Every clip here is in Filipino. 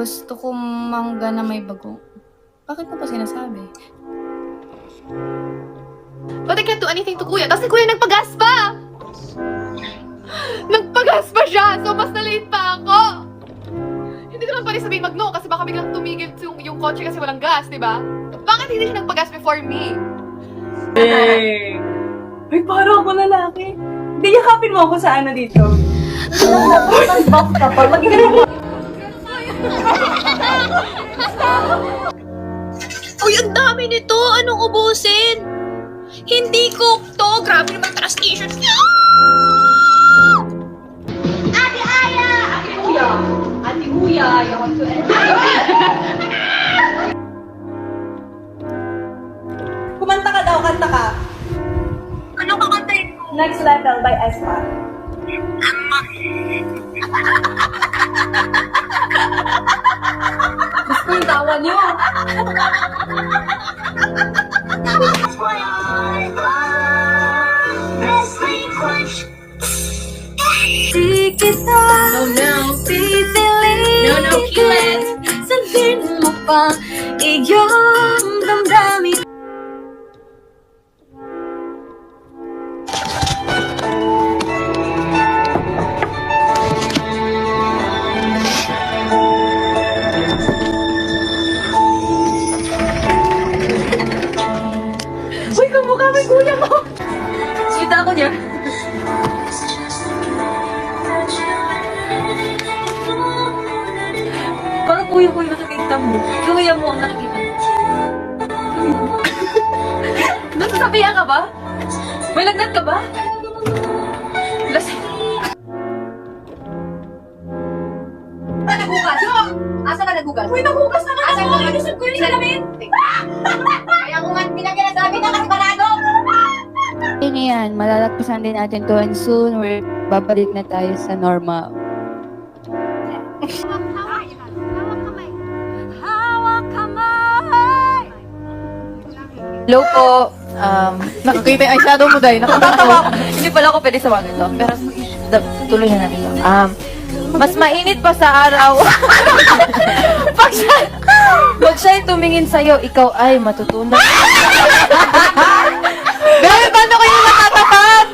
Gusto ko mangga na may bago. Bakit mo pa sinasabi? But I can't do anything to Kuya. Tapos si Kuya nagpagas pa! Nagpagas pa siya! So, mas na-late pa ako! Hindi ko naman pa rin sabihin mag-no kasi baka biglang tumigil yung kotse kasi walang gas, di ba? Bakit hindi siya nagpagas before me? Hey! Ay, parang ako lalaki. Hindi, yakapin mo ako sa ano dito. Mag-box ka pa. Mag-ganun mo. Uy, ang dami nito! Anong ubusin? Hindi cook to! Grabe naman translation niya! Ate Aya! Ate Kuya! Ate Kuya! You want to Kumanta ka daw, kanta ka. Anong kakantayin ko? Next Level by Espa. Gusto yung tawa niyo. Di kita pipiliin ulit. Sabihin mo pa iyong damdamin. Uy, kamukha may kuya mo. Kita ako niya. Parang kuya-kuya nakikita mo. Kuya mo ang nakikita. Nasasabihan ka ba? May lagnat ka ba? Lasing. Nagugas? Asa ka nagugas? Uy, nagugas na nga Asa ako. ka nagugas? Kuya salamin? Kaya ko nga pinagkinasabi na kasi parado! Yun yan, malalagpasan din natin to and soon babalik na tayo sa normal. Hello po. Nakakita yung eyeshadow mo dahil. Nakatatawa ako. Hindi pala ako pwede sa mga ito. Pero tuloy na natin ito. Mas mainit pa sa araw. Pag siya'y tumingin sa'yo, ikaw ay matutunan. Bebe, paano kayo nakatapat?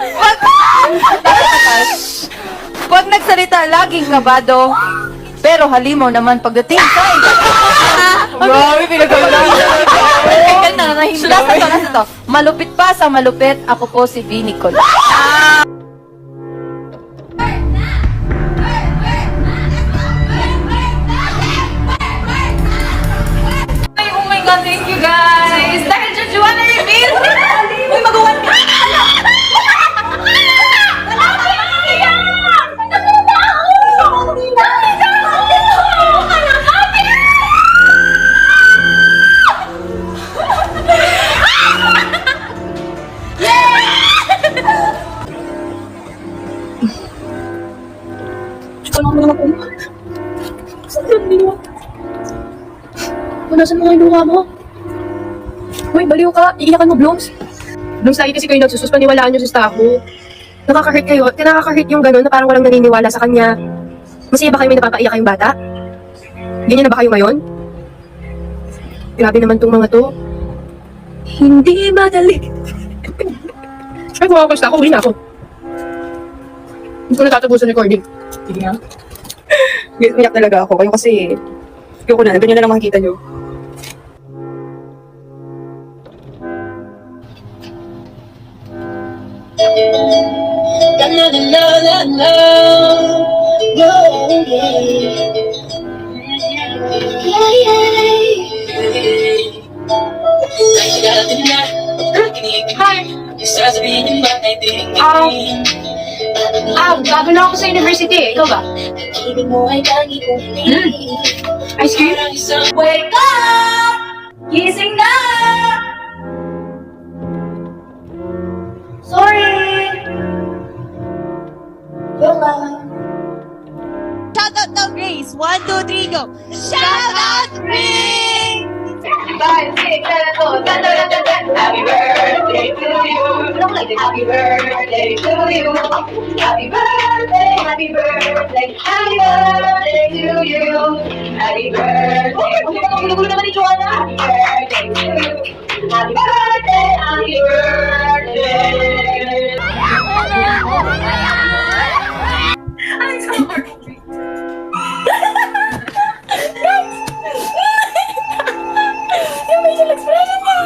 Pag nagsalita, laging kabado. Pero halimaw naman pagdating sa Grabe, pinagawin Lasa to. Malupit pa sa malupit, ako po si V. Nicole. Oh my God, thank you guys! Dahil dyan, you wanna reveal? Uy, magawan ka! Nasaan mo yung luha mo? Uy, baliw ka. Iiyakan mo, Blooms. Blooms, lagi kasi kayo nagsusus. Paniwalaan nyo sa staff mo. Nakaka-hurt kayo. Nakaka-hurt yung gano'n na parang walang naniniwala sa kanya. Masaya ba kayo may napapaiyak kayong bata? Ganyan na ba kayo ngayon? Grabe naman tong mga to. Hindi madali. Ay, kung ako gusto ako, uwi na ako. Hindi ko natatapusan recording. Hindi nga. Umiyak talaga ako. Kayo kasi, ayoko na. Ganyan na lang makikita nyo. Bago na ako sa university. Ikaw ba? Ice cream? Wake up! Gising na! Sorry! Shout out now, Grace. 1, 2, 3, go. Shout out, Grace! 5, 6, 7, 8, Happy birthday birthday to you. Happy birthday to you. Happy birthday, happy birthday, happy birthday to you. Happy birthday. Gulo naman ni Joanna. Happy birthday to you. Happy birthday, happy birthday. I'm sorry. Yung facial expression niya!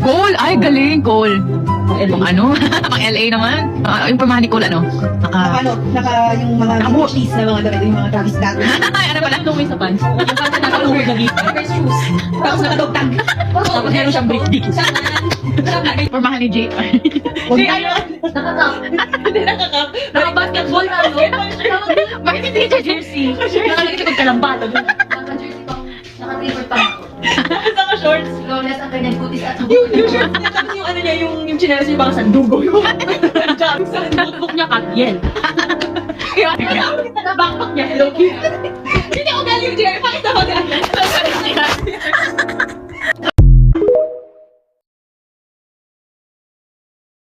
Cole! Ay, galing, Cole. Pang ano? Pang LA naman. Yung pamahan ni Cole, ano? Yung mga cheese na mga damit, yung mga Travis Scott. Ay, ano pala? Tumay sa pants. Naka-lower na dito. Shoes. Tapos nakadogtag. Tapos meron siyang brief dito. Pamahan ni JR. JR yun! Hindi nakakap. Naka-basketball na, no? Bakit hindi siya jersey? Nakalagay sa pagkalambado. Naka-jersey pa. Naka-t-shirt pa ako. Naka-shorts. Flawless ang kanyang kutis at Yung shorts niya, tapos yung ano niya, yung chinelas niya parang sandugo. Yung Sa notebook niya, Katyen. backpack niya, hello kid. Hindi ako galing, Jerry. Bakit ako galing?